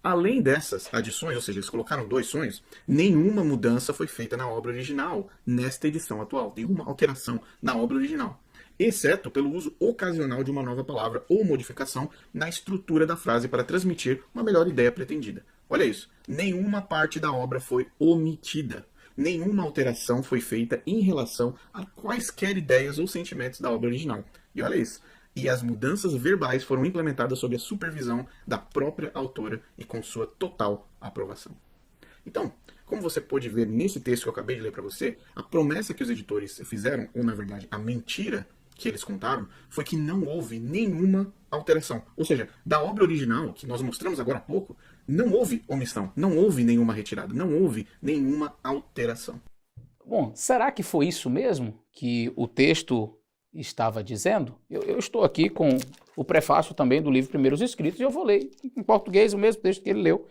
Além dessas adições, ou seja, eles colocaram 2 sonhos, nenhuma mudança foi feita na obra original nesta edição atual. Nenhuma alteração na obra original. Exceto pelo uso ocasional de uma nova palavra ou modificação na estrutura da frase para transmitir uma melhor ideia pretendida. Olha isso. Nenhuma parte da obra foi omitida. Nenhuma alteração foi feita em relação a quaisquer ideias ou sentimentos da obra original. E olha isso. E as mudanças verbais foram implementadas sob a supervisão da própria autora e com sua total aprovação. Então, como você pode ver nesse texto que eu acabei de ler para você, a promessa que os editores fizeram, ou na verdade a mentira que eles contaram, foi que não houve nenhuma alteração. Ou seja, da obra original, que nós mostramos agora há pouco, não houve omissão, não houve nenhuma retirada, não houve nenhuma alteração. Bom, será que foi isso mesmo que o texto estava dizendo? Eu estou aqui com o prefácio também do livro Primeiros Escritos e eu vou ler em português o mesmo texto que ele leu.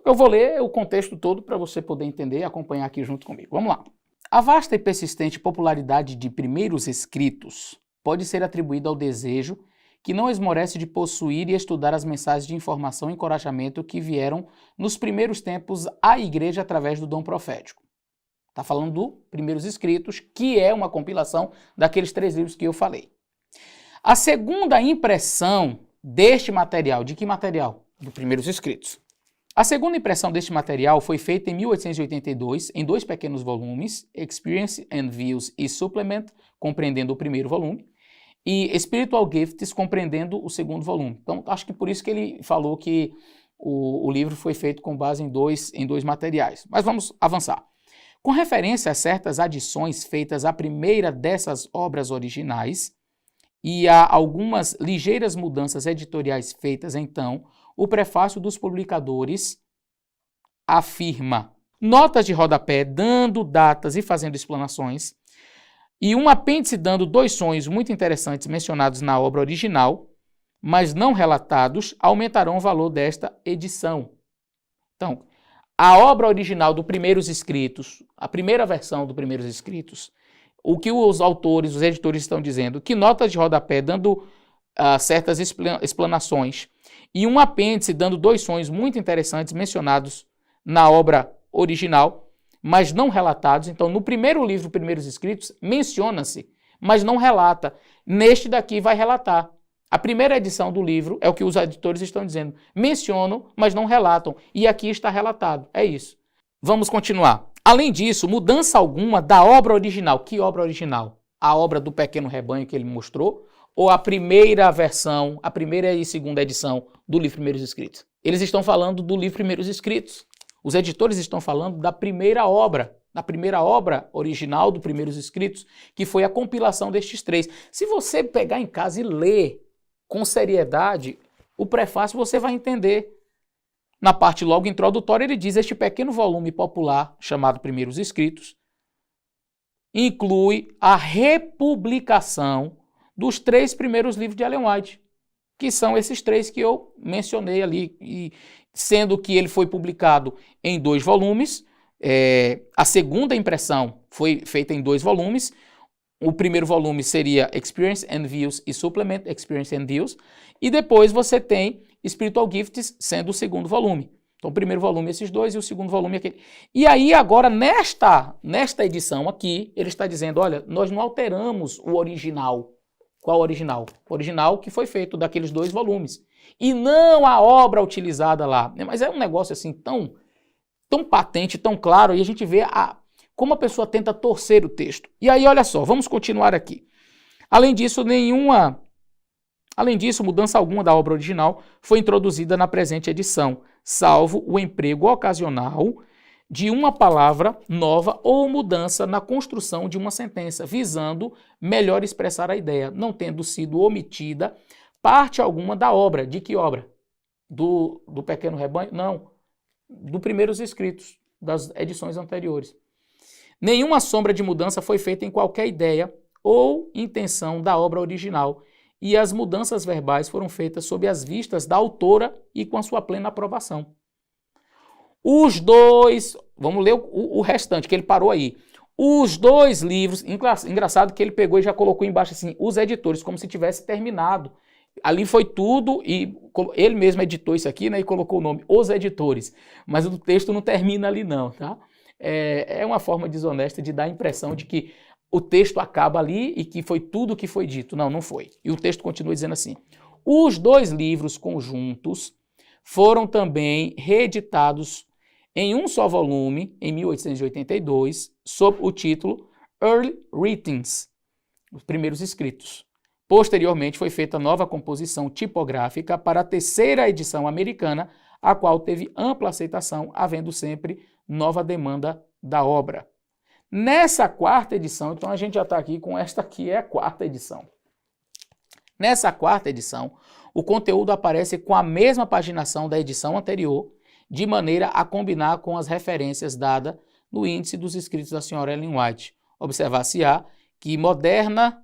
Eu vou ler o contexto todo para você poder entender e acompanhar aqui junto comigo. Vamos lá. A vasta e persistente popularidade de Primeiros Escritos pode ser atribuída ao desejo que não esmorece de possuir e estudar as mensagens de informação e encorajamento que vieram nos primeiros tempos à igreja através do dom profético. Está falando do Primeiros Escritos, que é uma compilação daqueles 3 livros que eu falei. A segunda impressão deste material, de que material? Do Primeiros Escritos. A segunda impressão deste material foi feita em 1882, em 2 pequenos volumes, Experience and Views e Supplement, compreendendo o primeiro volume, e Spiritual Gifts, compreendendo o segundo volume. Então, acho que por isso que ele falou que o livro foi feito com base em dois materiais. Mas vamos avançar. Com referência a certas adições feitas à primeira dessas obras originais e a algumas ligeiras mudanças editoriais feitas então, o prefácio dos publicadores afirma: notas de rodapé dando datas e fazendo explanações, e um apêndice dando 2 sonhos muito interessantes mencionados na obra original, mas não relatados, aumentarão o valor desta edição. Então, a obra original do Primeiros Escritos, a primeira versão do Primeiros Escritos, o que os autores, os editores estão dizendo, que notas de rodapé dando certas explanações e um apêndice dando 2 sonhos muito interessantes mencionados na obra original, mas não relatados. Então, no primeiro livro, Primeiros Escritos, menciona-se, mas não relata. Neste daqui vai relatar. A primeira edição do livro é o que os editores estão dizendo. Mencionam, mas não relatam. E aqui está relatado. É isso. Vamos continuar. Além disso, mudança alguma da obra original. Que obra original? A obra do Pequeno Rebanho que ele mostrou? Ou a primeira versão, a primeira e segunda edição do livro Primeiros Escritos? Eles estão falando do livro Primeiros Escritos. Os editores estão falando da primeira obra original do Primeiros Escritos, que foi a compilação destes 3. Se você pegar em casa e ler com seriedade o prefácio, você vai entender. Na parte logo introdutória, ele diz: este pequeno volume popular, chamado Primeiros Escritos, inclui a republicação dos 3 primeiros livros de Ellen White, que são esses 3 que eu mencionei ali, e sendo que ele foi publicado em 2 volumes, a segunda impressão foi feita em 2 volumes, o primeiro volume seria Experience and Views e Supplement, Experience and Views, e depois você tem Spiritual Gifts sendo o segundo volume. Então o primeiro volume esses 2 e o segundo volume aquele. E aí agora nesta edição aqui, ele está dizendo, olha, nós não alteramos o original. Qual original? O original que foi feito daqueles 2 volumes. E não a obra utilizada lá. Mas é um negócio assim tão patente, tão claro, e a gente vê como a pessoa tenta torcer o texto. E aí, olha só, vamos continuar aqui. Além disso, mudança alguma da obra original foi introduzida na presente edição, salvo o emprego ocasional de uma palavra nova ou mudança na construção de uma sentença, visando melhor expressar a ideia, não tendo sido omitida parte alguma da obra. De que obra? Do Pequeno Rebanho? Não. Do Primeiros Escritos, das edições anteriores. Nenhuma sombra de mudança foi feita em qualquer ideia ou intenção da obra original, e as mudanças verbais foram feitas sob as vistas da autora e com a sua plena aprovação. Os 2, vamos ler o restante, que ele parou aí. Os 2 livros, engraçado que ele pegou e já colocou embaixo assim, os editores, como se tivesse terminado Ali foi tudo, e ele mesmo editou isso aqui, né, e colocou o nome Os Editores, mas o texto não termina ali não, tá? É uma forma desonesta de dar a impressão de que o texto acaba ali e que foi tudo o que foi dito. Não, não foi. E o texto continua dizendo assim: os 2 livros conjuntos foram também reeditados em um só volume, em 1882, sob o título Early Writings, os primeiros escritos. Posteriormente foi feita nova composição tipográfica para a 3ª edição americana, a qual teve ampla aceitação, havendo sempre nova demanda da obra. Nessa 4ª edição, então a gente já está aqui com esta aqui, é a 4ª edição. Nessa 4ª edição, o conteúdo aparece com a mesma paginação da edição anterior, de maneira a combinar com as referências dadas no índice dos escritos da senhora Ellen White. Observar-se-á que moderna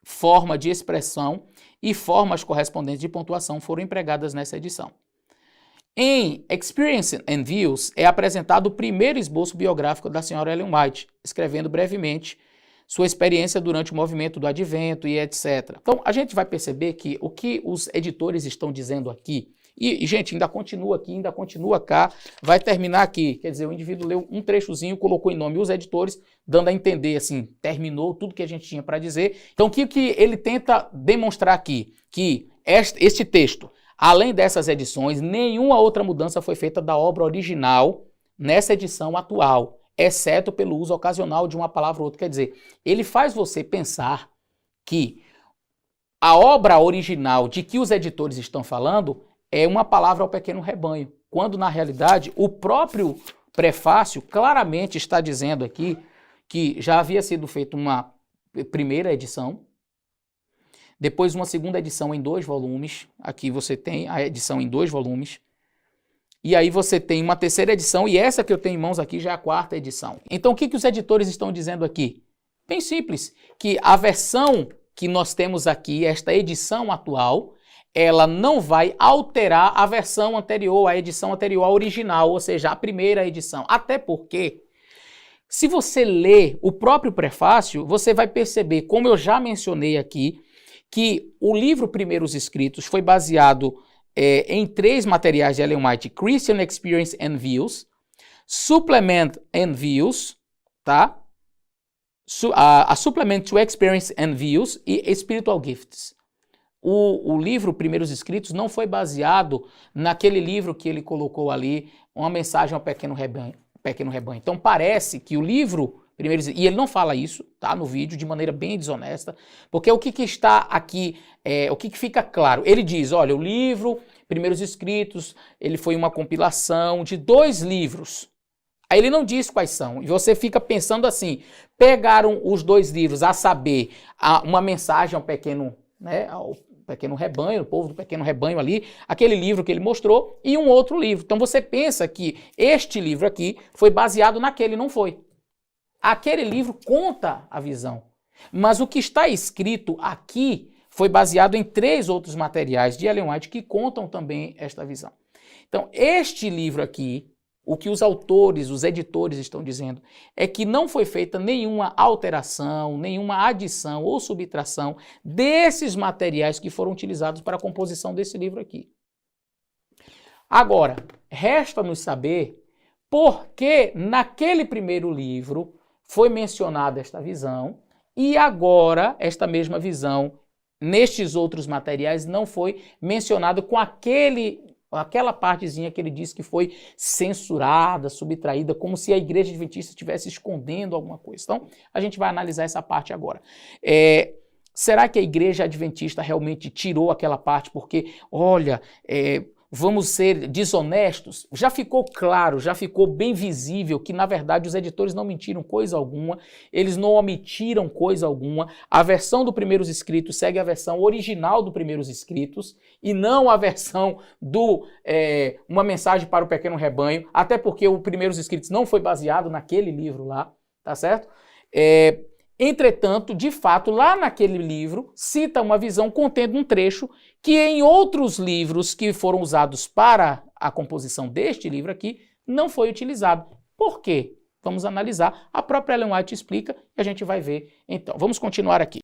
forma de expressão e formas correspondentes de pontuação foram empregadas nessa edição. Em Experience and Views é apresentado o primeiro esboço biográfico da senhora Ellen White, escrevendo brevemente sua experiência durante o movimento do advento e etc. Então, a gente vai perceber que o que os editores estão dizendo aqui, e gente, ainda continua aqui, ainda continua cá, vai terminar aqui. Quer dizer, o indivíduo leu um trechozinho, colocou em nome os editores, dando a entender, assim, terminou tudo que a gente tinha para dizer. Então, o que ele tenta demonstrar aqui? Que este texto, além dessas edições, nenhuma outra mudança foi feita da obra original nessa edição atual, exceto pelo uso ocasional de uma palavra ou outra. Quer dizer, ele faz você pensar que a obra original de que os editores estão falando é uma palavra ao pequeno rebanho, quando na realidade o próprio prefácio claramente está dizendo aqui que já havia sido feita uma primeira edição, depois uma segunda edição em 2 volumes, aqui você tem a edição em 2 volumes, e aí você tem uma 3ª edição, e essa que eu tenho em mãos aqui já é a 4ª edição. Então o que os editores estão dizendo aqui? Bem simples, que a versão que nós temos aqui, esta edição atual, ela não vai alterar a versão anterior, a edição anterior, a original, ou seja, a primeira edição. Até porque, se você ler o próprio prefácio, você vai perceber, como eu já mencionei aqui, que o livro Primeiros Escritos foi baseado em 3 materiais de Ellen White: Christian Experience and Views, Supplement and Views, tá? A Supplement to Experience and Views e Spiritual Gifts. O livro Primeiros Escritos não foi baseado naquele livro que ele colocou ali, Uma Mensagem ao Pequeno Rebanho. Então parece que o livro Primeiros, e ele não fala isso, tá, no vídeo, de maneira bem desonesta, porque o que está aqui, o que fica claro? Ele diz, olha, o livro Primeiros Escritos, ele foi uma compilação de 2 livros. Aí ele não diz quais são, e você fica pensando assim, pegaram os 2 livros, a saber, Uma Mensagem ao Pequeno, né, ao Pequeno Rebanho, o povo do Pequeno Rebanho ali, aquele livro que ele mostrou, e um outro livro. Então você pensa que este livro aqui foi baseado naquele, não foi. Aquele livro conta a visão, mas o que está escrito aqui foi baseado em 3 outros materiais de Ellen White que contam também esta visão. Então este livro aqui, o que os autores, os editores estão dizendo é que não foi feita nenhuma alteração, nenhuma adição ou subtração desses materiais que foram utilizados para a composição desse livro aqui. Agora, resta-nos saber por que naquele primeiro livro foi mencionada esta visão e agora esta mesma visão nestes outros materiais não foi mencionada com aquela partezinha que ele disse que foi censurada, subtraída, como se a Igreja Adventista estivesse escondendo alguma coisa. Então, a gente vai analisar essa parte agora. Será que a Igreja Adventista realmente tirou aquela parte porque, olha, vamos ser desonestos? Já ficou claro, já ficou bem visível que, na verdade, os editores não mentiram coisa alguma, eles não omitiram coisa alguma. A versão do Primeiros Escritos segue a versão original do Primeiros Escritos e não a versão do Uma Mensagem para o Pequeno Rebanho, até porque o Primeiros Escritos não foi baseado naquele livro lá, tá certo? Entretanto, de fato, lá naquele livro, cita uma visão contendo um trecho que em outros livros que foram usados para a composição deste livro aqui, não foi utilizado. Por quê? Vamos analisar. A própria Ellen White explica e a gente vai ver. Então, vamos continuar aqui.